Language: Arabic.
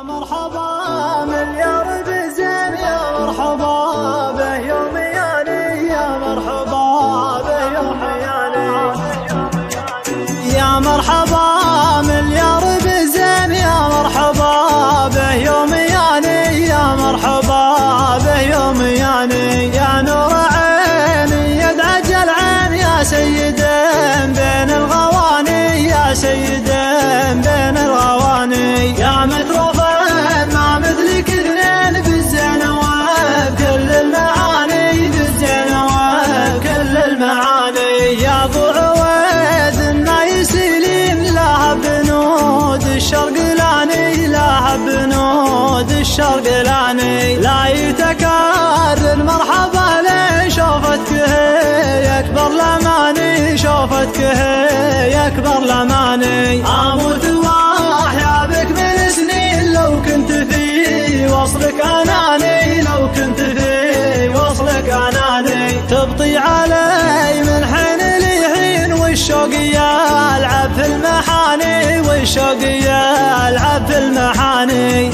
مرحبا مليار بزين يا مرحبا به يوم ياني يا مرحبا به يوم ياني يا مرحبا مليار بزين يا مرحبا به يوم ياني يا مرحبا به يوم ياني يا نور عيني يدعج العين يا سيد بين الغواني يا سيد بين الغواني يا متروفة ما مثلك اثنين بالزين وبكل المعاني بالزين وبكل المعاني يا ابو عويد النايسلين لها بنود الشرقلاني لها بنود الشرقلاني لا يتكرر مرحبا لي شوفتك هي اكبر لماني شوفتك هي اكبر لماني اموت واحيا بك من سنين لو كنت في وصلك اناني لو كنت في وصلك اناني تبطي علي من حين لحين والشوق يلعب في المحاني والشوق يلعب في المحاني